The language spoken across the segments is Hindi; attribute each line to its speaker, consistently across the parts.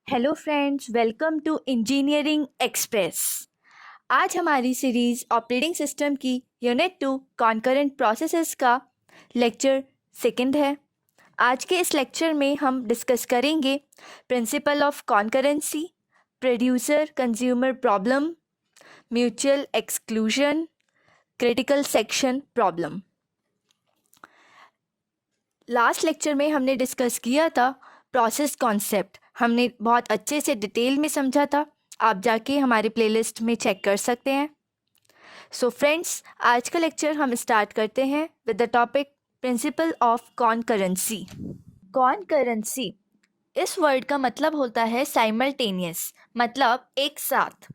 Speaker 1: Hello friends, welcome to engineering express. आज हमारी सीरीज़ ऑपरेटिंग सिस्टम की यूनिट 2 कॉन्करेंट प्रोसेसेस का लेक्चर सेकंड है। आज के इस लेक्चर में हम डिस्कस करेंगे principle of concurrency, producer consumer problem, mutual exclusion, critical section problem. Last lecture में हमने डिस्कस किया था प्रोसेस कॉन्सेप्ट। हमने बहुत अच्छे से डिटेल में समझा था। आप जाके हमारे प्लेलिस्ट में चेक कर सकते हैं। सो फ्रेंड्स, आज का लेक्चर हम स्टार्ट करते हैं with the topic principle of concurrency. Concurrency इस वर्ड का मतलब होता है साइमल्टेनियस, मतलब एक साथ।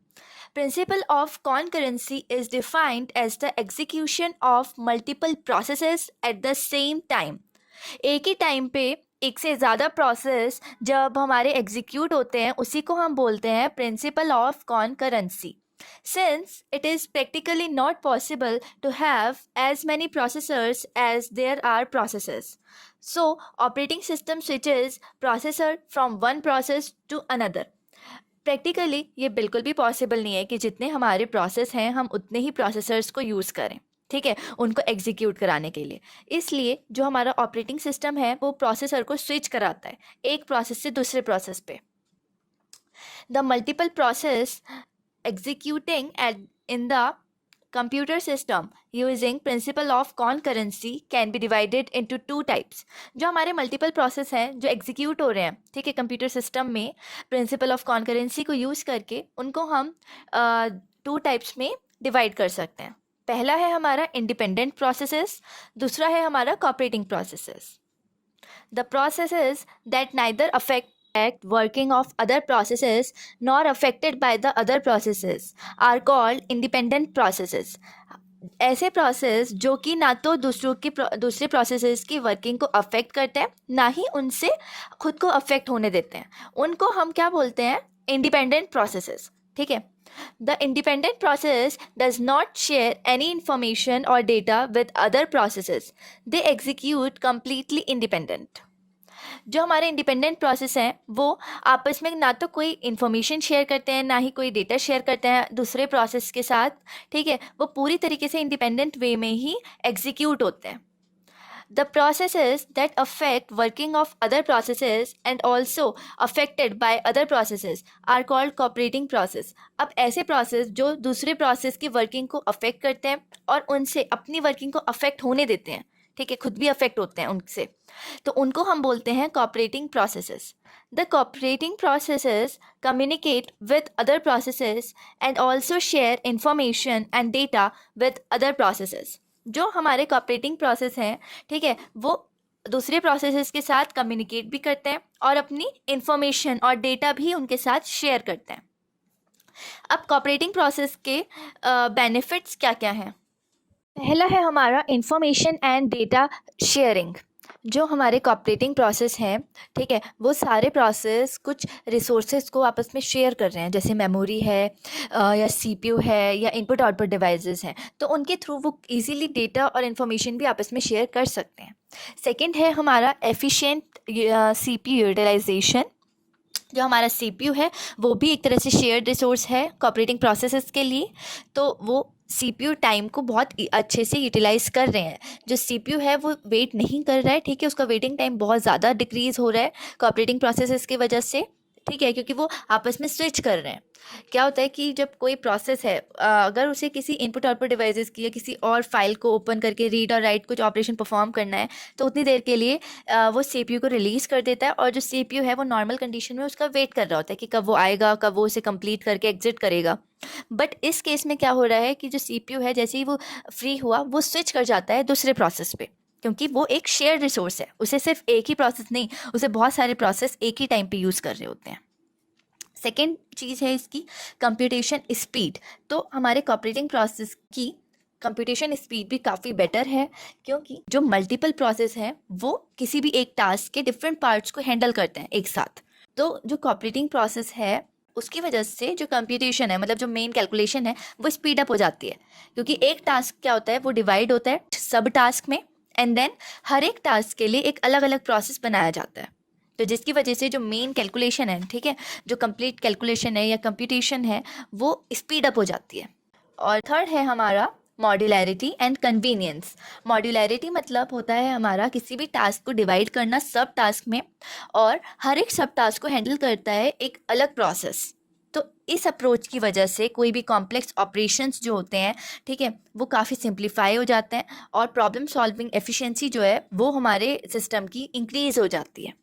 Speaker 1: Principle of concurrency is defined as the execution of multiple processes at the same time. एक ही टाइम पे एक से ज़्यादा प्रोसेस जब हमारे एग्जीक्यूट होते हैं, उसी को हम बोलते हैं principle of concurrency. Since it is practically not possible to have as many processors as there are processes, so operating system switches processor from one process to another. Practically ये बिल्कुल भी पॉसिबल नहीं है कि जितने हमारे प्रोसेस हैं हम उतने ही प्रोसेसर्स को यूज़ करें, ठीक है, उनको एग्जीक्यूट कराने के लिए। इसलिए जो हमारा ऑपरेटिंग सिस्टम है वो प्रोसेसर को स्विच कराता है एक प्रोसेस से दूसरे प्रोसेस पे। The multiple process executing in the computer system using principle of concurrency can be divided into two types. जो हमारे मल्टीपल प्रोसेस हैं जो एग्जीक्यूट हो रहे हैं, ठीक है, कंप्यूटर सिस्टम में प्रिंसिपल ऑफ कॉन्करेंसी को यूज़ करके उनको हम टू टाइप्स में डिवाइड कर सकते हैं। पहला है हमारा इंडिपेंडेंट प्रोसेसेस, दूसरा है हमारा cooperating processes. The processes that neither affect working of other processes nor affected by the other processes are called independent processes. ऐसे प्रोसेस जो कि ना तो दूसरे प्रोसेसेस की वर्किंग को अफेक्ट करते हैं, ना ही उनसे खुद को अफेक्ट होने देते हैं, उनको हम क्या बोलते हैं? इंडिपेंडेंट प्रोसेसेस, ठीक है। The independent process does not share any information or data with other processes. They execute completely independent. जो हमारे इंडिपेंडेंट प्रोसेस हैं वो आपस में ना तो कोई इन्फॉर्मेशन शेयर करते हैं, ना ही कोई डेटा शेयर करते हैं दूसरे प्रोसेस के साथ, ठीक है। वो पूरी तरीके से इंडिपेंडेंट वे में ही एग्जीक्यूट होते हैं। The processes that affect working of other processes and also affected by other processes are called cooperating process. अब ऐसे प्रोसेस जो दूसरे प्रोसेस की वर्किंग को अफेक्ट करते हैं और उनसे अपनी वर्किंग को अफेक्ट होने देते हैं, ठीक है, खुद भी अफेक्ट होते हैं उनसे, तो उनको हम बोलते हैं cooperating processes. The cooperating processes communicate with other processes and also share information and data with other processes. जो हमारे कोऑपरेटिंग प्रोसेस हैं, ठीक है, वो दूसरे प्रोसेसेस के साथ कम्युनिकेट भी करते हैं और अपनी इंफॉर्मेशन और डेटा भी उनके साथ शेयर करते हैं। अब कोऑपरेटिंग प्रोसेस के बेनिफिट्स क्या क्या हैं? पहला है हमारा इंफॉर्मेशन एंड डेटा शेयरिंग। जो हमारे कोऑपरेटिंग प्रोसेस हैं, ठीक है, वो सारे प्रोसेस कुछ रिसोर्सेज को आपस में शेयर कर रहे हैं, जैसे मेमोरी है या सीपीयू है या इनपुट आउटपुट डिवाइसेस हैं, तो उनके थ्रू वो इजीली डेटा और इन्फॉर्मेशन भी आपस में शेयर कर सकते हैं। सेकंड है हमारा एफिशिएंट सीपीयू यूटिलाइजेशन। जो हमारा सीपीयू है वो भी एक तरह से शेयर्ड रिसोर्स है कोऑपरेटिंग प्रोसेसेस के लिए, तो वो सीपीयू टाइम को बहुत अच्छे से यूटिलाइज कर रहे हैं। जो सीपीयू है वो वेट नहीं कर रहा है, ठीक है, उसका वेटिंग टाइम बहुत ज़्यादा डिक्रीज़ हो रहा है कोऑपरेटिंग प्रोसेसेस की वजह से, ठीक है, क्योंकि वो आपस में स्विच कर रहे हैं। क्या होता है कि जब कोई प्रोसेस है, अगर उसे किसी इनपुट आउटपुट डिवाइसेस की या किसी और फाइल को ओपन करके रीड और राइट कुछ ऑपरेशन परफॉर्म करना है, तो उतनी देर के लिए वो सीपीयू को रिलीज़ कर देता है, और जो सीपीयू है वो नॉर्मल कंडीशन में उसका वेट कर रहा होता है कि कब वो आएगा, कब वो उसे कंप्लीट करके एग्जिट करेगा। बट इस केस में क्या हो रहा है कि जो सीपीयू है जैसे ही वो फ्री हुआ वो स्विच कर जाता है दूसरे प्रोसेस पे, क्योंकि वो एक शेयर्ड रिसोर्स है, उसे सिर्फ एक ही प्रोसेस नहीं, उसे बहुत सारे प्रोसेस एक ही टाइम पे यूज़ कर रहे होते हैं। सेकेंड चीज़ है इसकी कंप्यूटेशन स्पीड। तो हमारे कोऑपरेटिंग प्रोसेस की कंप्यूटेशन स्पीड भी काफ़ी बेटर है, क्योंकि जो मल्टीपल प्रोसेस हैं वो किसी भी एक टास्क के डिफरेंट पार्ट्स को हैंडल करते हैं एक साथ। तो जो कोऑपरेटिंग प्रोसेस है उसकी वजह से जो कंप्यूटेशन है, मतलब जो मेन कैलकुलेशन है, वो स्पीड अप हो जाती है, क्योंकि एक टास्क क्या होता है वो डिवाइड होता है सब टास्क में, एंड देन हर एक टास्क के लिए एक अलग अलग प्रोसेस बनाया जाता है। तो जिसकी वजह से जो मेन कैलकुलेशन है, ठीक है, जो कंप्लीट कैलकुलेशन है या कंप्यूटेशन है वो स्पीड अप हो जाती है। और थर्ड है हमारा मॉड्यूलैरिटी एंड कन्वीनियंस। मॉड्यूलैरिटी मतलब होता है हमारा किसी भी टास्क को डिवाइड करना सब टास्क में, और हर एक सब टास्क को हैंडल करता है एक अलग प्रोसेस। तो इस अप्रोच की वजह से कोई भी कॉम्प्लेक्स ऑपरेशंस जो होते हैं, ठीक है, वो काफ़ी सिंप्लीफाई हो जाते हैं और प्रॉब्लम सॉल्विंग एफिशिएंसी जो है वो हमारे सिस्टम की इंक्रीज हो जाती है।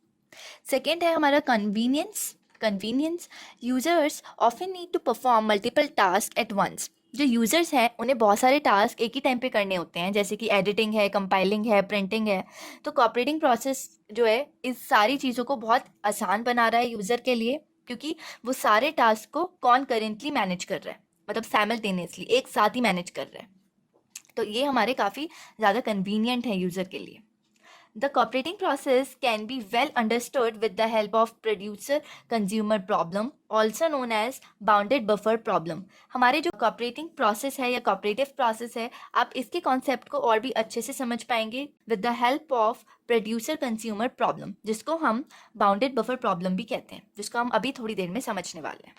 Speaker 1: सेकेंड है हमारा convenience. Users often need to perform multiple task at once. जो यूज़र्स हैं उन्हें बहुत सारे टास्क एक ही टाइम पे करने होते हैं, जैसे कि एडिटिंग है, कंपाइलिंग है, प्रिंटिंग है। तो कोऑपरेटिंग प्रोसेस जो है इस सारी चीज़ों को बहुत आसान बना रहा है यूज़र के लिए, क्योंकि वो सारे टास्क को कॉन्करेंटली मैनेज कर रहा है, मतलब साइमल्टेनियसली एक साथ ही मैनेज कर रहा है। तो ये हमारे काफ़ी ज़्यादा कन्वीनियंट है यूज़र के लिए। The cooperating process can be well understood with the help of producer-consumer problem, also known as bounded buffer problem. हमारे जो cooperating process है या cooperative process है, आप इसके concept को और भी अच्छे से समझ पाएंगे with the help of producer-consumer problem, जिसको हम bounded buffer problem भी कहते हैं, जिसको हम अभी थोड़ी देर में समझने वाले हैं।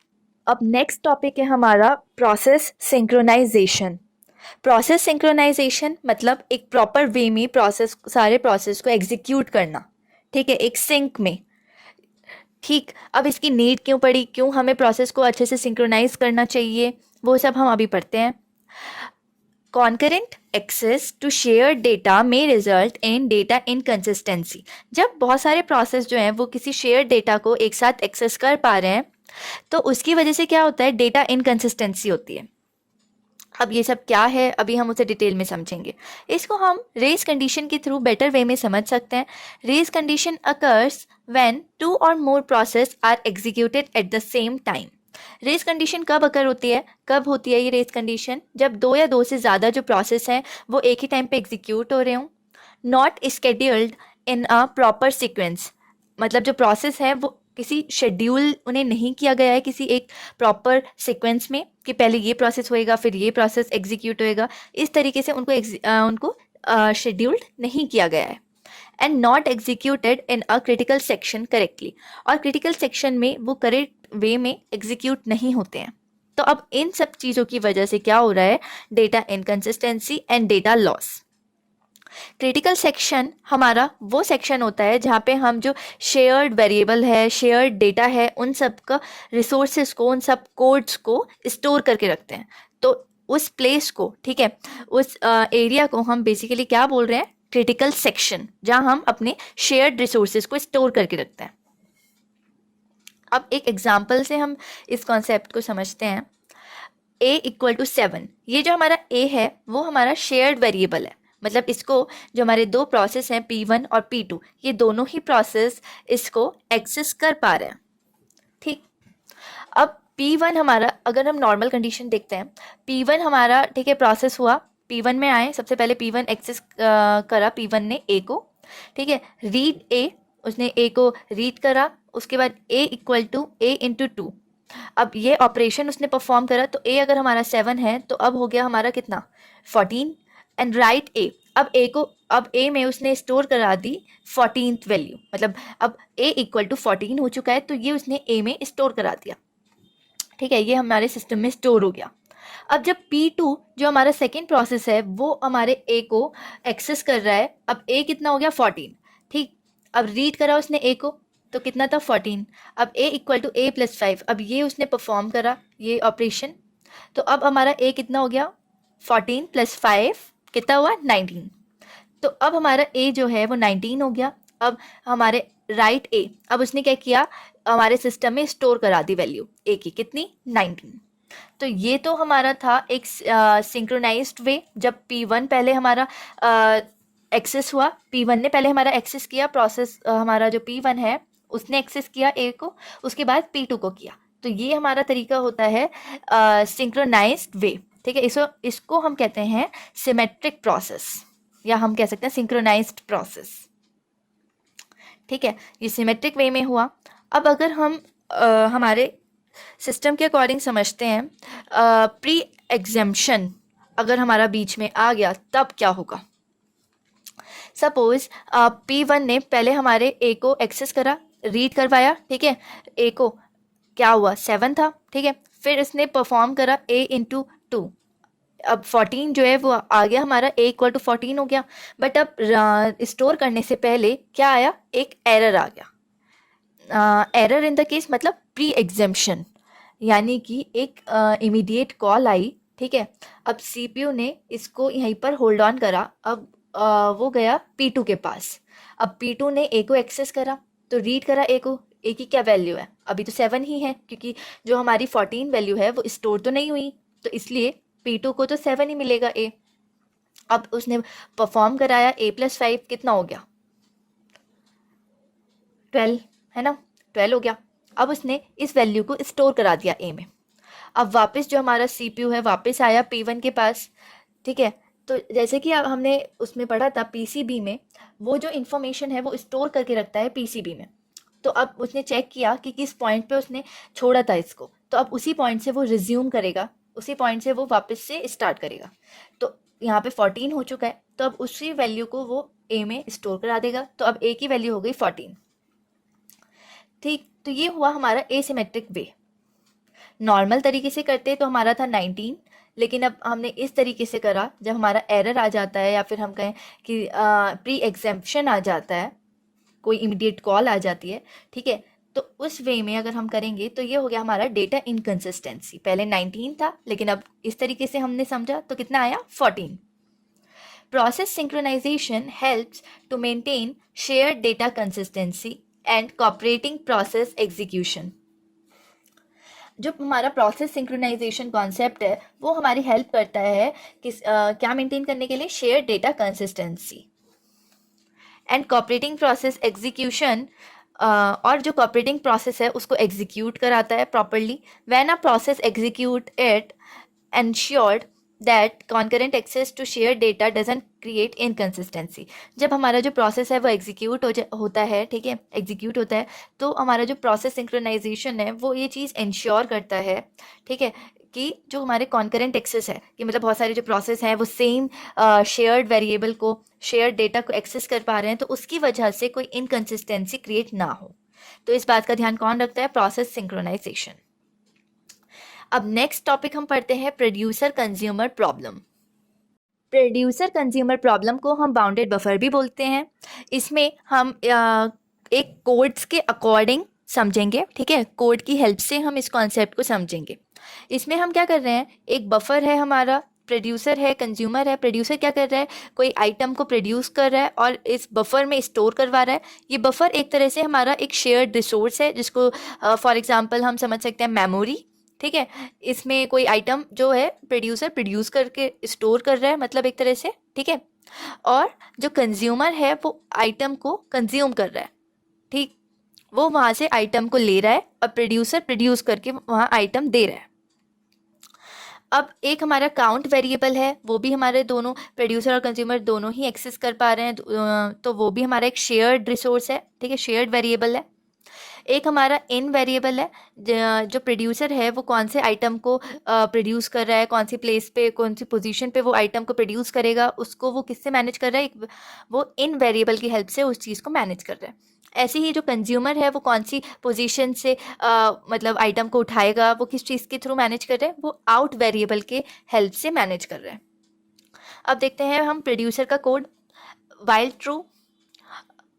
Speaker 1: अब नेक्स्ट टॉपिक है हमारा प्रोसेस सिंक्रोनाइजेशन। प्रोसेस सिंक्रोनाइजेशन मतलब एक प्रॉपर वे में सारे प्रोसेस को एग्जीक्यूट करना, ठीक है, एक सिंक में। ठीक, अब इसकी नीड क्यों पड़ी, क्यों हमें प्रोसेस को अच्छे से सिंक्रोनाइज करना चाहिए, वो सब हम अभी पढ़ते हैं। Concurrent access to share data में रिजल्ट इन डेटा इनकंसिस्टेंसी। जब बहुत सारे प्रोसेस जो हैं वो किसी शेयर डेटा को एक साथ एक्सेस कर पा रहे हैं तो उसकी वजह से क्या होता है, डेटा इनकंसिस्टेंसी होती है। अब ये सब क्या है, अभी हम उसे डिटेल में समझेंगे। इसको हम रेस कंडीशन के थ्रू बेटर वे में समझ सकते हैं। रेस कंडीशन अकर्स व्हेन 2 और more process are executed at the same time. Race condition कब अकर होती है, कब होती है ये रेस कंडीशन, जब 2 या 2 से ज़्यादा जो प्रोसेस हैं वो एक ही टाइम पे एग्जीक्यूट हो रहे हों। Not scheduled in a proper sequence, मतलब जो प्रोसेस है वो किसी शेड्यूल उन्हें नहीं किया गया है किसी एक प्रॉपर सीक्वेंस में कि पहले ये प्रोसेस होएगा फिर ये प्रोसेस एग्जीक्यूट होएगा, इस तरीके से उनको शेड्यूल्ड नहीं किया गया है। And not executed in a critical section correctly, और क्रिटिकल सेक्शन में वो करेक्ट वे में एग्जीक्यूट नहीं होते हैं। तो अब इन सब चीज़ों की वजह से क्या हो रहा है, data inconsistency and data loss. Critical section हमारा वो सेक्शन होता है जहाँ पे हम जो शेयर्ड वेरिएबल है, शेयर्ड डेटा है, उन सब का रिसोर्सेज को, उन सब कोड्स को स्टोर करके रखते हैं। तो उस प्लेस को, ठीक है, उस एरिया को हम बेसिकली क्या बोल रहे हैं, क्रिटिकल सेक्शन, जहाँ हम अपने शेयर्ड रिसोर्सेज को स्टोर करके रखते हैं। अब एक एग्जाम्पल से हम इस कॉन्सेप्ट को समझते हैं। a=7, ये जो हमारा a है वो हमारा शेयर्ड वेरिएबल है, मतलब इसको जो हमारे दो प्रोसेस हैं P1 और P2, ये दोनों ही प्रोसेस इसको एक्सेस कर पा रहे हैं। ठीक, अब P1 हमारा, अगर हम नॉर्मल कंडीशन देखते हैं, P1 हमारा, ठीक है, प्रोसेस हुआ, P1 में आए, सबसे पहले P1 एक्सेस करा P1 ने A को, ठीक है, रीड A, उसने A को रीड करा, उसके बाद A=A×2, अब ये ऑपरेशन उसने परफॉर्म करा, तो A अगर हमारा 7 है तो अब हो गया हमारा कितना, 14, एंड राइट A, अब A में उसने स्टोर करा दी 14th वैल्यू, मतलब अब A=14 हो चुका है, तो ये उसने A में स्टोर करा दिया, ठीक है, ये हमारे सिस्टम में स्टोर हो गया। अब जब P2 जो हमारा सेकेंड प्रोसेस है वो हमारे A को एक्सेस कर रहा है, अब A कितना हो गया, 14, ठीक, अब रीड करा उसने A को, तो कितना था, 14, अब A=A+5, अब ये उसने परफॉर्म करा ये ऑपरेशन, तो अब हमारा A कितना हो गया, 14 + 5 कितना हुआ, 19, तो अब हमारा A जो है वो 19 हो गया। अब हमारे राइट A, अब उसने क्या किया, हमारे सिस्टम में स्टोर करा दी वैल्यू A की, कितनी, 19। तो ये तो हमारा था एक सिंक्रोनाइज्ड वे, जब P1 पहले हमारा एक्सेस हुआ, P1 ने पहले हमारा एक्सेस किया प्रोसेस, हमारा जो P1 है उसने एक्सेस किया A को, उसके बाद P2 को किया, तो ये हमारा तरीका होता है सिंक्रोनाइज्ड वे, ठीक है, इसको हम कहते हैं सिमेट्रिक प्रोसेस, या हम कह सकते हैं सिंक्रोनाइज्ड प्रोसेस, ठीक है, ये सिमेट्रिक वे में हुआ। अब अगर हम हमारे सिस्टम के अकॉर्डिंग समझते हैं, प्री एग्जेम्पशन अगर हमारा बीच में आ गया तब क्या होगा। सपोज P1 ने पहले हमारे A को एक्सेस करा, रीड करवाया, ठीक है, ए को क्या हुआ 7 था, ठीक है, फिर इसने परफॉर्म करा a इंटू 2, अब 14 जो है वो आ गया हमारा, a इक्वल टू 14 हो गया। बट अब स्टोर करने से पहले क्या आया, एक एरर आ गया। एरर इन द केस मतलब प्री एग्जाम्पशन, यानी कि एक इमीडिएट कॉल आई, ठीक है। अब सीपीयू ने इसको यहीं पर होल्ड ऑन करा, अब वो गया P2 के पास। अब P2 ने A को एक्सेस करा, तो रीड करा A को, A की क्या वैल्यू है, अभी तो 7 ही है, क्योंकि जो हमारी 14 वैल्यू है वो स्टोर तो नहीं हुई, तो इसलिए P2 को तो 7 ही मिलेगा A। अब उसने परफॉर्म कराया, A+5 कितना हो गया, 12 है ना, 12 हो गया। अब उसने इस वैल्यू को स्टोर करा दिया A में। अब वापस जो हमारा CPU है वापस आया P1 के पास, ठीक है। तो जैसे कि अब हमने उसमें पढ़ा था PCB में, वो जो इन्फॉर्मेशन है वो स्टोर करके रखता है PCB में। तो अब उसने चेक किया कि किस पॉइंट पे उसने छोड़ा था इसको, तो अब उसी पॉइंट से वो रिज्यूम करेगा, उसी पॉइंट से वो वापस से स्टार्ट करेगा। तो यहाँ पे 14 हो चुका है, तो अब उसी वैल्यू को वो A में स्टोर करा देगा, तो अब A की वैल्यू हो गई 14, ठीक। तो ये हुआ हमारा एसिमेट्रिक वे। नॉर्मल तरीके से करते तो हमारा था 19, लेकिन अब हमने इस तरीके से करा, जब हमारा एरर आ जाता है या फिर हम कहें कि प्री एग्जाम्पशन आ जाता है, कोई इमीडिएट कॉल आ जाती है, ठीक है, तो उस वे में अगर हम करेंगे तो ये हो गया हमारा डेटा इनकंसिस्टेंसी। पहले 19 था, लेकिन अब इस तरीके से हमने समझा तो कितना आया 14। Process synchronization helps to maintain shared data consistency and cooperating process execution। जो हमारा प्रोसेस सिंक्रोनाइजेशन कॉन्सेप्ट है वो हमारी हेल्प करता है कि क्या मेंटेन करने के लिए, share data consistency and cooperating process execution, और जो कोऑपरेटिंग प्रोसेस है उसको एग्जीक्यूट कराता है properly. When a process execute it ensured that concurrent access to shared data doesn't create inconsistency। जब हमारा जो प्रोसेस है वो एग्जीक्यूट होता है, ठीक है, एग्जीक्यूट होता है, तो हमारा जो प्रोसेस सिंक्रोनाइजेशन है वो ये चीज़ इंश्योर करता है, ठीक है, कि जो हमारे कॉन्करेंट एक्सेस है, कि मतलब बहुत सारे जो प्रोसेस हैं वो सेम शेयर्ड वेरिएबल को, शेयर्ड डेटा को एक्सेस कर पा रहे हैं, तो उसकी वजह से कोई इनकन्सिस्टेंसी क्रिएट ना हो। तो इस बात का ध्यान कौन रखता है, प्रोसेस सिंक्रोनाइजेशन। अब नेक्स्ट टॉपिक हम पढ़ते हैं producer consumer problem. Producer consumer problem को हम बाउंडेड बफर भी बोलते हैं। इसमें हम एक कोड्स के अकॉर्डिंग समझेंगे, ठीक है, कोड की हेल्प से हम इस कॉन्सेप्ट को समझेंगे। इसमें हम क्या कर रहे हैं, एक बफर है हमारा, प्रोड्यूसर है, कंज्यूमर है। प्रोड्यूसर क्या कर रहा है, कोई आइटम को प्रोड्यूस कर रहा है और इस बफर में स्टोर करवा रहा है। ये बफर एक तरह से हमारा एक शेयर्ड रिसोर्स है, जिसको फॉर एग्जांपल हम समझ सकते हैं मेमोरी, ठीक है। इसमें कोई आइटम जो है प्रोड्यूसर प्रोड्यूस करके स्टोर कर रहा है, मतलब एक तरह से, ठीक है, और जो कंज्यूमर है वो आइटम को कंज्यूम कर रहा है, ठीक, वो वहाँ से आइटम को ले रहा है और प्रोड्यूसर प्रोड्यूस करके वहाँ आइटम दे रहा है। अब एक हमारा काउंट वेरिएबल है, वो भी हमारे दोनों प्रोड्यूसर और कंज्यूमर दोनों ही एक्सेस कर पा रहे हैं, तो वो भी हमारा एक शेयर्ड रिसोर्स है, ठीक है, शेयर्ड वेरिएबल है। एक हमारा इन वेरिएबल है, जो प्रोड्यूसर है वो कौन से आइटम को प्रोड्यूस कर रहा है, कौन सी प्लेस पे, कौन सी पोजीशन पे वो आइटम को प्रोड्यूस करेगा, उसको वो किससे मैनेज कर रहा है, वो इन वेरिएबल की हेल्प से उस चीज़ को मैनेज कर रहा है। ऐसे ही जो कंज्यूमर है वो कौन सी पोजीशन से मतलब आइटम को उठाएगा, वो किस चीज़ के थ्रू मैनेज कर रहे हैं, वो आउट वेरिएबल के हेल्प से मैनेज कर रहे हैं। अब देखते हैं हम प्रोड्यूसर का code. While true,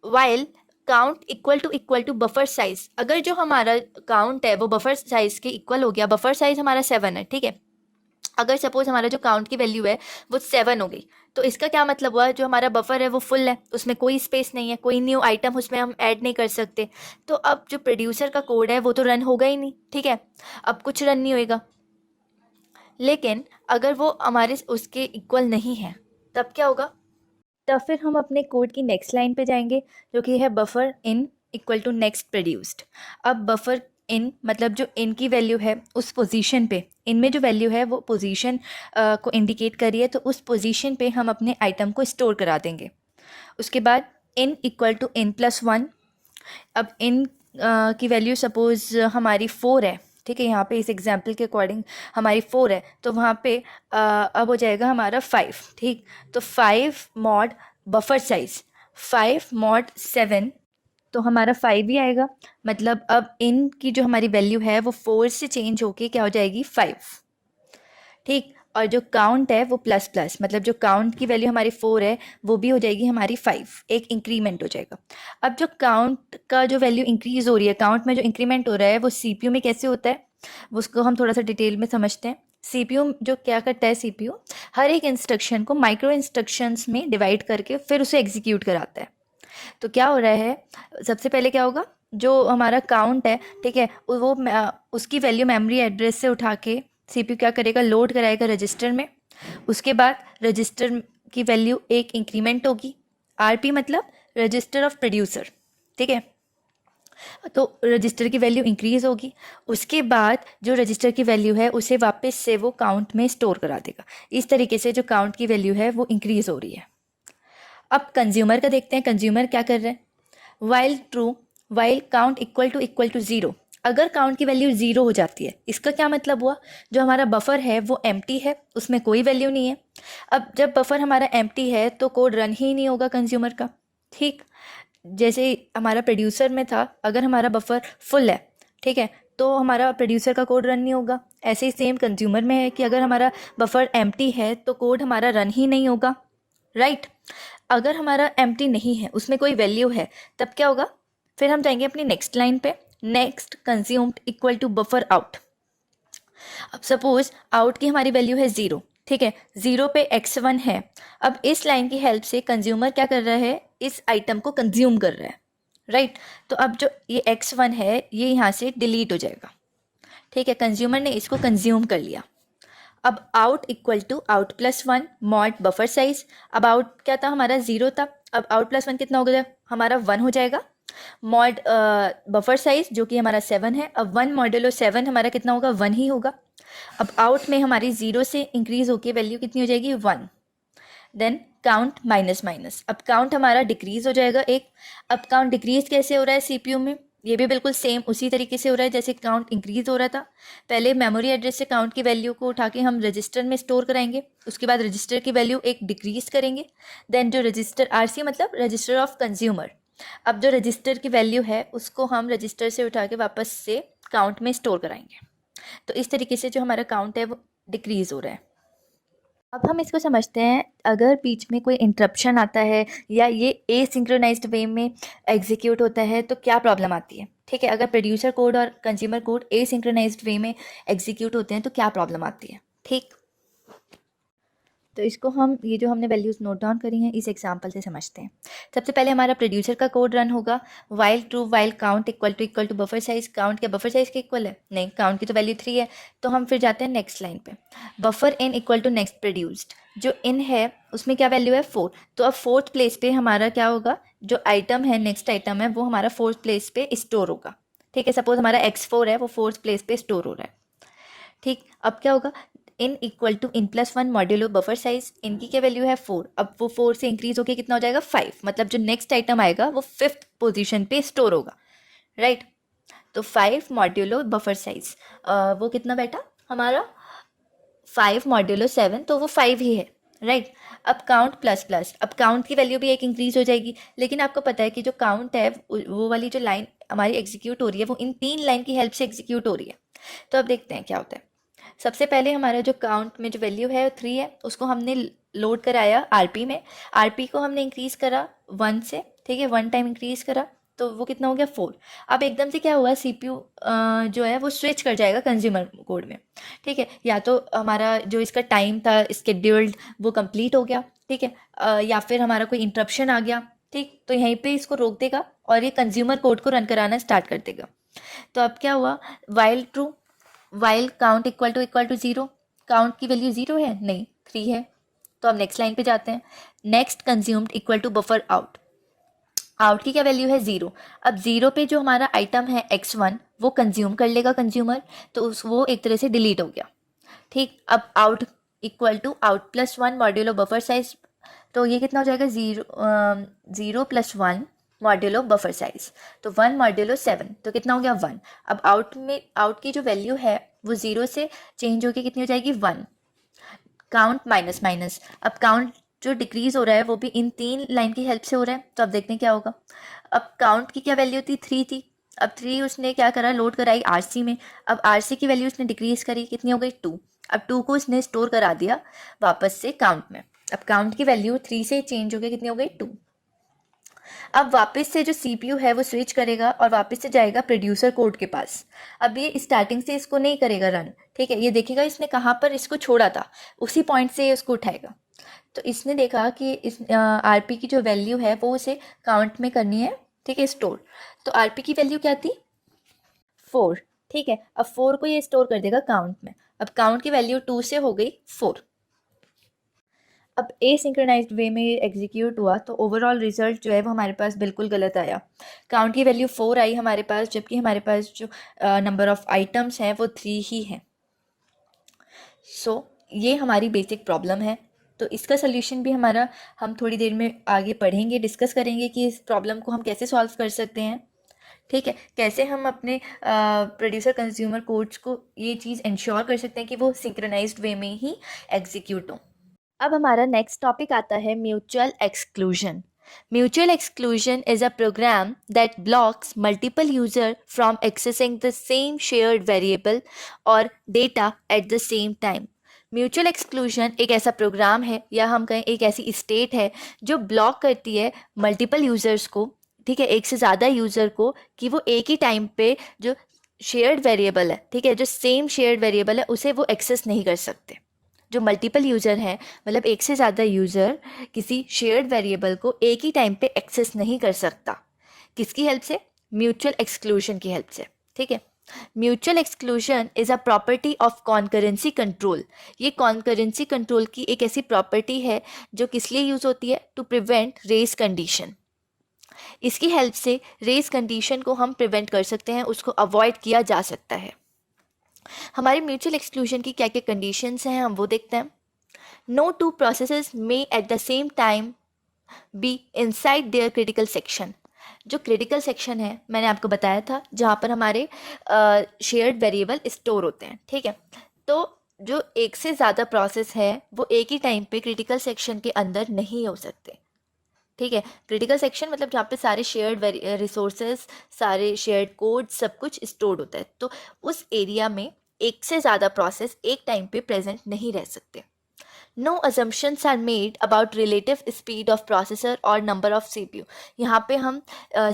Speaker 1: while count equal to buffer size. अगर जो हमारा काउंट है वो बफर साइज के इक्वल हो गया, बफर साइज हमारा 7 है, ठीक है, अगर सपोज हमारा जो काउंट की वैल्यू है वो 7 हो गई, तो इसका क्या मतलब हुआ, जो हमारा बफर है वो फुल है, उसमें कोई स्पेस नहीं है, कोई न्यू आइटम उसमें हम ऐड नहीं कर सकते। तो अब जो प्रोड्यूसर का कोड है वो तो रन होगा ही नहीं, ठीक है, अब कुछ रन नहीं होएगा। लेकिन अगर वो हमारे उसके इक्वल नहीं है तब क्या होगा, तब फिर हम अपने कोड की नेक्स्ट लाइन पे जाएंगे, जो कि है buffer in equal to next produced. अब बफर इन मतलब जो इन की वैल्यू है उस पोजीशन पे, इनमें जो वैल्यू है वो पोजीशन को इंडिकेट करिए, तो उस पोजीशन पे हम अपने आइटम को स्टोर करा देंगे। उसके बाद in equal to in plus 1। अब इन की वैल्यू सपोज हमारी 4 है, ठीक है, यहाँ पे इस एग्जाम्पल के अकॉर्डिंग हमारी 4 है, तो वहाँ पे अब हो जाएगा हमारा 5, ठीक। तो 5 मॉड बफर साइज 5 मॉड 7 तो हमारा 5 ही आएगा। मतलब अब इन की जो हमारी वैल्यू है वो 4 से चेंज होके क्या हो जाएगी 5। ठीक, और जो काउंट है वो प्लस प्लस, मतलब जो काउंट की वैल्यू हमारी 4 है वो भी हो जाएगी हमारी 5, एक इंक्रीमेंट हो जाएगा। अब जो काउंट का जो वैल्यू इंक्रीज हो रही है, काउंट में जो इंक्रीमेंट हो रहा है वो सीपीयू में कैसे होता है, उसको हम थोड़ा सा डिटेल में समझते हैं। सीपीयू जो क्या करता है, सीपीयू हर एक इंस्ट्रक्शन को माइक्रो इंस्ट्रक्शंस में डिवाइड करके फिर उसे एग्जीक्यूट कराता है। तो क्या हो रहा है, सबसे पहले क्या होगा, जो हमारा काउंट है, ठीक है, वो उसकी वैल्यू मेमोरी एड्रेस से उठा के सीपीयू क्या करेगा, लोड कराएगा रजिस्टर में। उसके बाद रजिस्टर की वैल्यू एक इंक्रीमेंट होगी, आरपी मतलब रजिस्टर ऑफ प्रोड्यूसर, ठीक है। तो रजिस्टर की वैल्यू इंक्रीज होगी, उसके बाद जो रजिस्टर की वैल्यू है उसे वापस से वो काउंट में स्टोर करा देगा। इस तरीके से जो काउंट की वैल्यू है वो इंक्रीज हो रही है। अब कंज्यूमर का देखते हैं, कंज्यूमर क्या कर रहे हैं, while true, while count equal to zero. अगर काउंट की वैल्यू ज़ीरो हो जाती है, इसका क्या मतलब हुआ, जो हमारा बफर है वो एम्प्टी है, उसमें कोई वैल्यू नहीं है। अब जब बफर हमारा एम्प्टी है तो कोड रन ही नहीं होगा कंज्यूमर का। ठीक, जैसे हमारा प्रोड्यूसर में था, अगर हमारा बफर फुल है, ठीक है, तो हमारा प्रोड्यूसर का कोड रन नहीं होगा। ऐसे ही सेम कंज्यूमर में है कि अगर हमारा बफर एम्प्टी है तो कोड हमारा रन ही नहीं होगा, राइट। अगर हमारा एम्प्टी नहीं है, उसमें कोई वैल्यू है, तब क्या होगा, फिर हम जाएंगे अपनी नेक्स्ट लाइन पे, next consumed equal to buffer out. अब सपोज आउट की हमारी वैल्यू है 0, ठीक है, 0 पे x1 है। अब इस लाइन की हेल्प से कंज्यूमर क्या कर रहा है, इस आइटम को कंज्यूम कर रहा है, राइट। तो अब जो ये x1 है ये यहाँ से डिलीट हो जाएगा, ठीक है, कंज्यूमर ने इसको कंज्यूम कर लिया। अब out equal to out plus 1 mod buffer size. अब आउट क्या था हमारा 0 था, अब आउट प्लस 1 कितना हो गया, हमारा 1 हो जाएगा। मॉड बफर साइज जो कि हमारा 7 है, अब 1 मॉड्यूलो 7 हमारा कितना होगा, 1 ही होगा। अब आउट में हमारी 0 से इंक्रीज होके वैल्यू कितनी हो जाएगी, 1। देन काउंट माइनस माइनस, अब काउंट हमारा डिक्रीज हो जाएगा एक। अब काउंट डिक्रीज कैसे हो रहा है सीपीयू में, ये भी बिल्कुल सेम उसी तरीके से हो रहा है जैसे काउंट इंक्रीज हो रहा था। पहले मेमोरी एड्रेस से काउंट की वैल्यू को उठा के हम रजिस्टर में स्टोर कराएंगे, उसके बाद रजिस्टर की वैल्यू एक डिक्रीज करेंगे। देन जो रजिस्टर आरसी मतलब रजिस्टर ऑफ कंज्यूमर, अब जो रजिस्टर की वैल्यू है उसको हम रजिस्टर से उठा के वापस से काउंट में स्टोर कराएंगे। तो इस तरीके से जो हमारा काउंट है वो डिक्रीज हो रहा है। अब हम इसको समझते हैं, अगर बीच में कोई इंटरप्शन आता है या ये एसिंक्रोनाइज्ड वे में एग्जीक्यूट होता है तो क्या प्रॉब्लम आती है, ठीक है। अगर प्रोड्यूसर कोड और कंज्यूमर कोड एसिंक्रोनाइज्ड वे में एग्जीक्यूट होते हैं तो क्या प्रॉब्लम आती है, ठीक। तो इसको हम ये जो हमने वैल्यूज़ नोट डाउन करी हैं इस एग्जांपल से समझते हैं। सबसे पहले हमारा प्रोड्यूसर का कोड रन होगा, while true while count equal to buffer size. Count क्या बफर साइज के इक्वल है, नहीं, काउंट की तो वैल्यू 3 है। तो हम फिर जाते हैं नेक्स्ट लाइन पे, buffer in equal to next produced. जो इन है उसमें क्या वैल्यू है 4, तो अब 4th प्लेस पे हमारा क्या होगा, जो आइटम है नेक्स्ट आइटम है वो हमारा 4th प्लेस पे स्टोर होगा, ठीक है। सपोज हमारा x4 है, वो 4th प्लेस पे स्टोर हो रहा है, ठीक। अब क्या होगा, in equal to in plus 1 modulo buffer size, इनकी क्या वैल्यू है 4, अब वो 4 से इंक्रीज होके कितना हो जाएगा 5, मतलब जो नेक्स्ट आइटम आएगा वो 5th पोजीशन पे स्टोर होगा, राइट। तो 5 मॉड्यूलो बफर साइज वो कितना बैठा हमारा 5 मॉड्यूलो 7, तो वो 5 ही है, राइट। अब काउंट प्लस प्लस, अब काउंट की वैल्यू भी एक इंक्रीज हो जाएगी, लेकिन आपको पता है कि जो काउंट है वो वाली जो लाइन हमारी एग्जीक्यूट हो रही है वो इन 3 लाइन की हेल्प से एग्जीक्यूट हो रही है। तो अब देखते हैं क्या होता है। सबसे पहले हमारा जो काउंट में जो वैल्यू है 3 है, उसको हमने लोड कराया आरपी में, आरपी को हमने इंक्रीज़ करा 1 से, ठीक है, 1 टाइम इंक्रीज़ करा तो वो कितना हो गया 4। अब एकदम से क्या हुआ, सीपीयू जो है वो स्विच कर जाएगा कंज्यूमर कोड में, ठीक है। या तो हमारा जो इसका टाइम था स्केड्यूल्ड वो कंप्लीट हो गया, ठीक है, या फिर हमारा कोई इंटरप्शन आ गया, ठीक, तो यहीं पे इसको रोक देगा और ये कंज्यूमर कोड को रन कराना स्टार्ट कर देगा। तो अब क्या हुआ, while true while count equal to 0, count की वैल्यू 0 है, नहीं 3 है। तो अब नेक्स्ट लाइन पे जाते हैं, next consumed equal to buffer out, out की क्या वैल्यू है 0। अब 0 पे जो हमारा आइटम है x1 वो कंज्यूम कर लेगा कंज्यूमर, तो वो एक तरह से डिलीट हो गया, ठीक। अब out equal to out plus 1 modulo buffer size, तो ये कितना हो जाएगा 0 प्लस 1 मॉड्यूलो बफर साइज, तो 1 मॉड्यूलो 7, तो कितना हो गया 1। अब आउट की जो वैल्यू है वो 0 से चेंज होके कितनी हो जाएगी 1। काउंट माइनस माइनस, अब काउंट जो डिक्रीज हो रहा है वो भी इन 3 लाइन की हेल्प से हो रहा है। तो अब देखते हैं क्या होगा, अब काउंट की क्या वैल्यू थी, 3 थी। अब 3 उसने क्या करा, लोड कराई आरसी में। अब आरसी की वैल्यू उसने डिक्रीज करी, कितनी हो गई, 2। अब 2 को उसने स्टोर करा दिया वापस से काउंट में। अब काउंट की वैल्यू 3 से चेंज हो गई, कितनी हो गई, 2। अब वापस से जो सीपीयू है वो स्विच करेगा और वापस से जाएगा प्रोड्यूसर कोड के पास। अब ये स्टार्टिंग से इसको नहीं करेगा रन, ठीक है, ये देखेगा इसने कहाँ पर इसको छोड़ा था, उसी पॉइंट से इसको उठाएगा। तो इसने देखा कि इस आरपी की जो वैल्यू है वो उसे काउंट में करनी है, ठीक है, स्टोर। तो आरपी की वैल्यू क्या थी, 4, ठीक है। अब 4 को ये स्टोर कर देगा काउंट में। अब काउंट की वैल्यू 2 से हो गई 4। अब एसिंक्रोनाइज्ड वे में एग्जीक्यूट हुआ तो ओवरऑल रिजल्ट जो है वो हमारे पास बिल्कुल गलत आया। काउंट की वैल्यू 4 आई हमारे पास, जबकि हमारे पास जो नंबर ऑफ आइटम्स हैं वो 3 ही हैं। सो ये हमारी बेसिक प्रॉब्लम है। तो इसका सोल्यूशन भी हमारा हम थोड़ी देर में आगे पढ़ेंगे, डिस्कस करेंगे कि इस प्रॉब्लम को हम कैसे सॉल्व कर सकते हैं, ठीक है। कैसे हम अपने प्रोड्यूसर कंज्यूमर कोड्स को ये चीज़ इंश्योर कर सकते हैं कि वो सिंक्रोनाइज्ड वे में ही एग्जीक्यूट हो। अब हमारा नेक्स्ट टॉपिक आता है mutual exclusion. Mutual exclusion is a program that blocks multiple users from accessing the same shared variable or data at the same time. Mutual exclusion एक ऐसा प्रोग्राम है या हम कहें एक ऐसी स्टेट है जो ब्लॉक करती है मल्टीपल यूज़र्स को, ठीक है, एक से ज़्यादा यूज़र को, कि वो एक ही टाइम पे जो शेयर्ड वेरिएबल है, ठीक है, जो सेम शेयर्ड वेरिएबल है उसे वो एक्सेस नहीं कर सकते। जो मल्टीपल यूज़र हैं, मतलब एक से ज़्यादा यूज़र किसी शेयर्ड वेरिएबल को एक ही टाइम पे एक्सेस नहीं कर सकता। किसकी हेल्प से, म्यूचुअल एक्सक्लूजन की हेल्प से, ठीक है। Mutual exclusion is a property of concurrency control. ये कॉन्करेंसी कंट्रोल की एक ऐसी प्रॉपर्टी है जो किस लिए यूज़ होती है, टू प्रिवेंट रेस कंडीशन। इसकी हेल्प से रेस कंडीशन को हम प्रिवेंट कर सकते हैं, उसको अवॉइड किया जा सकता है। हमारे म्यूचुअल एक्सक्लूजन की क्या क्या कंडीशंस हैं हम वो देखते हैं। No two processes may at the same time be inside their critical section. जो क्रिटिकल सेक्शन है मैंने आपको बताया था जहाँ पर हमारे शेयर्ड वेरिएबल स्टोर होते हैं, ठीक है। तो जो एक से ज़्यादा प्रोसेस है वो एक ही टाइम पे क्रिटिकल सेक्शन के अंदर नहीं हो सकते, ठीक है। क्रिटिकल सेक्शन मतलब जहाँ पे सारे शेयर्ड रिसोर्सेज, सारे शेयर्ड कोड, सब कुछ स्टोर्ड होता है। तो उस एरिया में एक से ज़्यादा प्रोसेस एक टाइम पे प्रेजेंट नहीं रह सकते। No assumptions are made about relative speed of processor और नंबर ऑफ CPU। यहाँ पे हम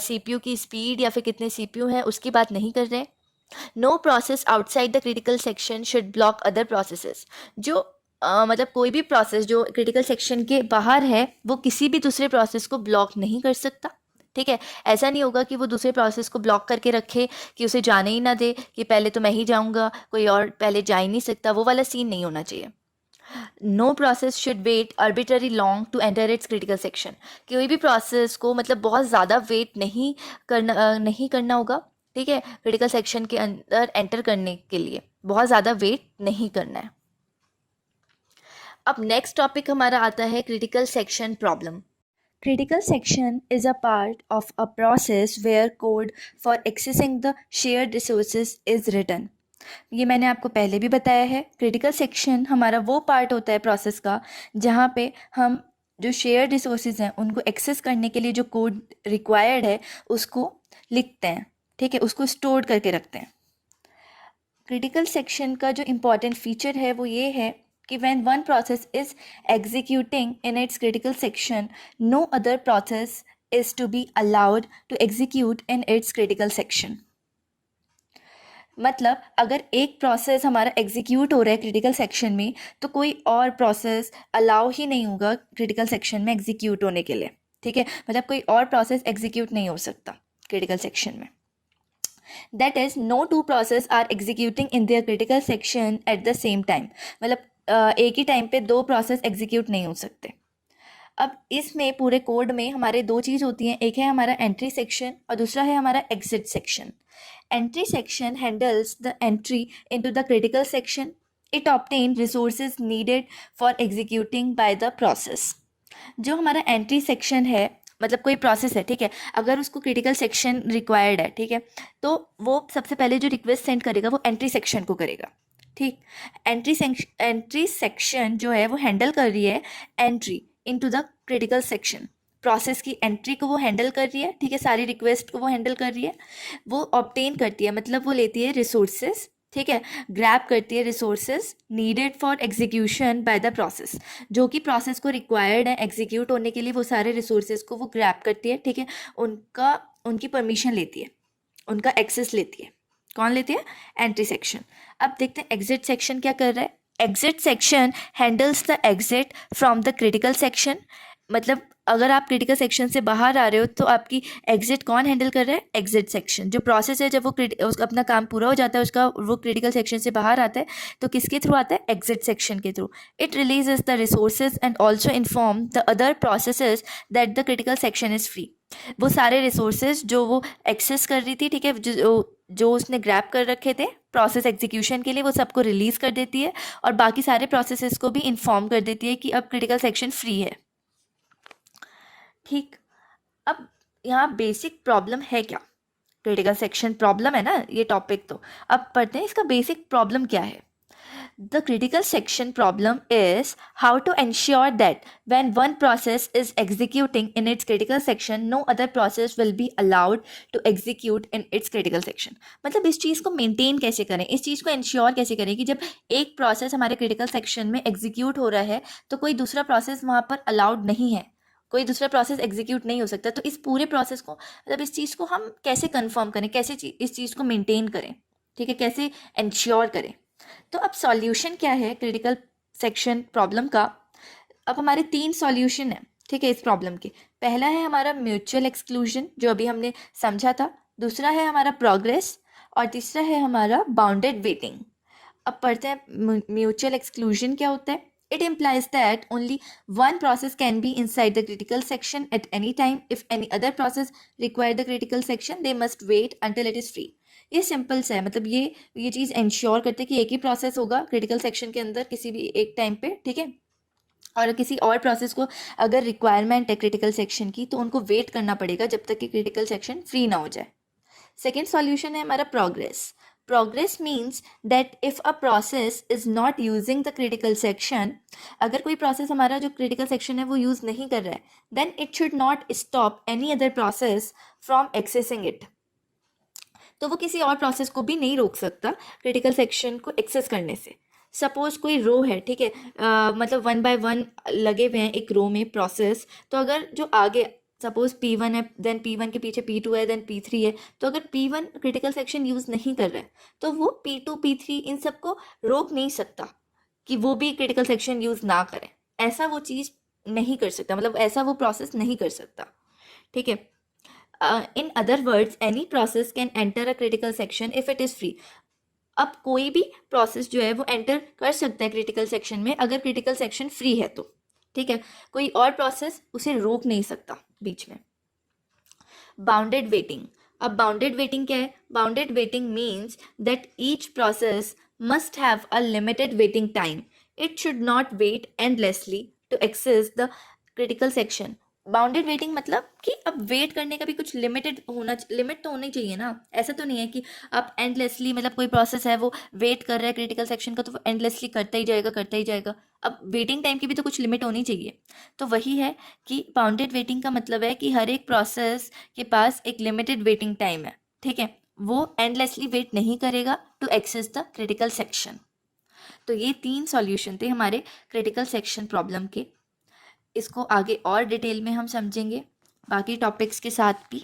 Speaker 1: CPU की स्पीड या फिर कितने CPU हैं उसकी बात नहीं कर रहे। No process outside the critical section should block other processes. जो मतलब कोई भी प्रोसेस जो क्रिटिकल सेक्शन के बाहर है वो किसी भी दूसरे प्रोसेस को ब्लॉक नहीं कर सकता, ठीक है। ऐसा नहीं होगा कि वो दूसरे प्रोसेस को ब्लॉक करके रखे कि उसे जाने ही ना दे, कि पहले तो मैं ही जाऊंगा, कोई और पहले जा ही नहीं सकता, वो वाला सीन नहीं होना चाहिए। No process should wait arbitrary long to enter its critical section. कोई भी प्रोसेस को मतलब बहुत ज़्यादा वेट नहीं करना होगा, ठीक है, क्रिटिकल सेक्शन के अंदर एंटर करने के लिए बहुत ज़्यादा वेट नहीं करना है। अब नेक्स्ट टॉपिक हमारा आता है critical section problem. Critical section is a part of a process where code for accessing the shared resources is written. ये मैंने आपको पहले भी बताया है। क्रिटिकल सेक्शन हमारा वो पार्ट होता है प्रोसेस का जहाँ पे हम जो शेयर्ड रिसोर्सेज हैं उनको एक्सेस करने के लिए जो कोड रिक्वायर्ड है उसको लिखते हैं, ठीक है, उसको स्टोर करके रखते हैं। क्रिटिकल सेक्शन का जो इम्पॉर्टेंट फीचर है वो ये है कि when one process is executing in its critical section, no other process is to be allowed to execute in its critical section. मतलब अगर एक प्रोसेस हमारा एग्जीक्यूट हो रहा है क्रिटिकल सेक्शन में तो कोई और प्रोसेस अलाउ ही नहीं होगा क्रिटिकल सेक्शन में एग्जीक्यूट होने के लिए, ठीक है। मतलब कोई और प्रोसेस एग्जीक्यूट नहीं हो सकता क्रिटिकल सेक्शन में। That is, no two processes are executing in their critical section at the same time. मतलब एक ही टाइम पे दो प्रोसेस एग्जीक्यूट नहीं हो सकते। अब इसमें पूरे कोड में हमारे दो चीज़ होती हैं, एक है हमारा एंट्री सेक्शन और दूसरा है हमारा exit section. Entry section handles the entry into the critical section. It obtain resources needed for executing by the process. जो हमारा एंट्री सेक्शन है मतलब कोई प्रोसेस है, ठीक है, अगर उसको क्रिटिकल सेक्शन रिक्वायर्ड है, ठीक है, तो वो सबसे पहले जो रिक्वेस्ट सेंड करेगा वो एंट्री सेक्शन को करेगा, ठीक। एंट्री सेक्शन जो है वो हैंडल कर रही है entry into the critical section process की एंट्री को वो हैंडल कर रही है, ठीक है, सारी रिक्वेस्ट को वो हैंडल कर रही है, वो ऑब्टेन करती है, मतलब वो लेती है रिसोर्सेज, ठीक है, ग्रैब करती है resources needed for execution by the process, जो कि प्रोसेस को रिक्वायर्ड है एग्जीक्यूट होने के लिए, वो सारे रिसोर्सेज को वो ग्रैब करती है, ठीक है, उनकी परमिशन लेती है, उनका एक्सेस लेती है। कौन लेती है? Entry section. अब देखते हैं एग्जिट सेक्शन क्या कर रहा है। Exit section handles the exit from the critical section, मतलब अगर आप क्रिटिकल सेक्शन से बाहर आ रहे हो तो आपकी एग्जिट कौन हैंडल कर रहा है? Exit section. जो प्रोसेस है जब वो उसका अपना काम पूरा हो जाता है, उसका वो क्रिटिकल सेक्शन से बाहर आता है, तो किसके थ्रू आता है? एग्जिट सेक्शन के through. It releases the resources and also inform the other processes that the critical section is free. वो सारे रिसोर्सेज जो वो एक्सेस कर रही थी, ठीक है, जो उसने ग्रैब कर रखे थे प्रोसेस एग्जीक्यूशन के लिए, वो सबको रिलीज कर देती है और बाकी सारे प्रोसेसेस को भी इन्फॉर्म कर देती है कि अब क्रिटिकल सेक्शन फ्री है। ठीक, अब यहाँ बेसिक प्रॉब्लम है क्या? क्रिटिकल सेक्शन प्रॉब्लम है ना ये टॉपिक, तो अब पढ़ते हैं इसका बेसिक प्रॉब्लम क्या है। The critical section problem is how to ensure that when one process is executing in its critical section, no other process will be allowed to execute in its critical section. मतलब इस चीज़ को मेंटेन कैसे करें, इस चीज़ को इंश्योर कैसे करें कि जब एक प्रोसेस हमारे क्रिटिकल सेक्शन में एग्जीक्यूट हो रहा है तो कोई दूसरा प्रोसेस वहाँ पर अलाउड नहीं है, कोई दूसरा प्रोसेस एग्जीक्यूट नहीं हो सकता। तो इस पूरे प्रोसेस को, मतलब इस चीज़ को हम कैसे कंफर्म करें, कैसे इस चीज़ को मेंटेन करें, ठीक है, कैसे इंश्योर करें। तो अब सॉल्यूशन क्या है क्रिटिकल सेक्शन प्रॉब्लम का? अब हमारे 3 सॉल्यूशन है, ठीक है, इस प्रॉब्लम के। पहला है हमारा म्यूचुअल एक्सक्लूजन, जो अभी हमने समझा था। दूसरा है हमारा प्रोग्रेस और तीसरा है हमारा बाउंडेड वेटिंग। अब पढ़ते हैं म्यूचुअल एक्सक्लूजन क्या होता है। It implies that only one process can be inside the critical section at any time. If any other process require the critical section, they must wait until it is free. ये सिंपल सा है, मतलब ये चीज़ इंश्योर करते हैं कि एक ही प्रोसेस होगा क्रिटिकल सेक्शन के अंदर किसी भी एक टाइम पे, ठीक है, और किसी और प्रोसेस को अगर रिक्वायरमेंट है क्रिटिकल सेक्शन की तो उनको वेट करना पड़ेगा जब तक कि क्रिटिकल सेक्शन फ्री ना हो जाए। सेकेंड सॉल्यूशन है हमारा progress. Progress means that if a process is not using the critical section, अगर कोई process हमारा जो critical section है वो use नहीं कर रहा है, then it should not stop any other process from accessing it. तो वो किसी और process को भी नहीं रोक सकता critical section को access करने से। सपोज कोई रो है, ठीक है, मतलब 1 by 1 लगे हुए हैं एक रो में प्रोसेस, तो अगर जो आगे सपोज P1 है, देन P1 के पीछे P2 है, देन P3 है, तो अगर P1 क्रिटिकल सेक्शन यूज़ नहीं कर रहा है तो वो P2 P3 इन सब को रोक नहीं सकता कि वो भी क्रिटिकल सेक्शन यूज़ ना करें। ऐसा वो चीज़ नहीं कर सकता, मतलब ऐसा वो प्रोसेस नहीं कर सकता, ठीक है। In other words any process can enter a critical section if it is free. अब कोई भी प्रोसेस जो है वो एंटर कर सकता है क्रिटिकल सेक्शन में अगर क्रिटिकल सेक्शन फ्री है तो, ठीक है, कोई और प्रोसेस उसे रोक नहीं सकता बीच में। Bounded waiting. अब बाउंडेड वेटिंग क्या है? Bounded waiting means that each process must have a limited waiting time. It should not wait endlessly to access the critical section. Bounded waiting मतलब कि अब वेट करने का भी कुछ लिमिट तो होनी चाहिए ना। ऐसा तो नहीं है कि आप एंडलेसली, मतलब कोई प्रोसेस है वो वेट कर रहा है क्रिटिकल सेक्शन का तो वो एंडलेसली करता ही जाएगा। अब वेटिंग टाइम की भी तो कुछ लिमिट होनी चाहिए। तो वही है कि बाउंडेड वेटिंग का मतलब है कि हर एक प्रोसेस के पास एक लिमिटेड वेटिंग टाइम है, ठीक है, वो एंडलेसली वेट नहीं करेगा to access the critical section. तो ये 3 सॉल्यूशन थे हमारे क्रिटिकल सेक्शन प्रॉब्लम के। इसको आगे और डिटेल में हम समझेंगे बाकी टॉपिक्स के साथ भी।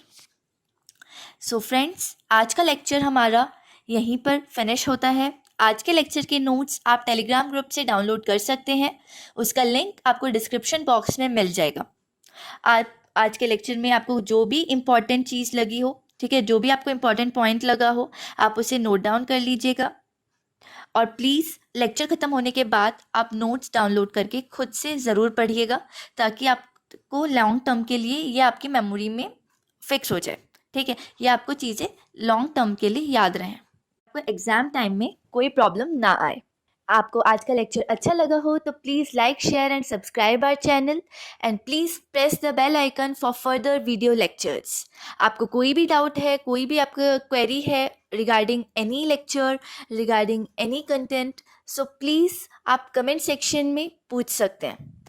Speaker 1: सो फ्रेंड्स, आज का लेक्चर हमारा यहीं पर फिनिश होता है। आज के लेक्चर के नोट्स आप टेलीग्राम ग्रुप से डाउनलोड कर सकते हैं, उसका लिंक आपको डिस्क्रिप्शन बॉक्स में मिल जाएगा। आज के लेक्चर में आपको जो भी इम्पॉर्टेंट चीज़ लगी हो, ठीक है, जो भी आपको इम्पॉर्टेंट पॉइंट लगा हो, आप उसे नोट डाउन कर लीजिएगा। और प्लीज़ लेक्चर ख़त्म होने के बाद आप नोट्स डाउनलोड करके खुद से ज़रूर पढ़िएगा ताकि आपको लॉन्ग टर्म के लिए ये आपकी मेमोरी में फिक्स हो जाए, ठीक है, ये आपको चीज़ें लॉन्ग टर्म के लिए याद रहें, आपको एग्ज़ाम टाइम में कोई प्रॉब्लम ना आए। आपको आज का लेक्चर अच्छा लगा हो तो please like, share and subscribe our channel and please press the bell icon for further video lectures. आपको कोई भी डाउट है, कोई भी आपका क्वेरी है regarding any lecture, regarding any content, so please आप कमेंट सेक्शन में पूछ सकते हैं।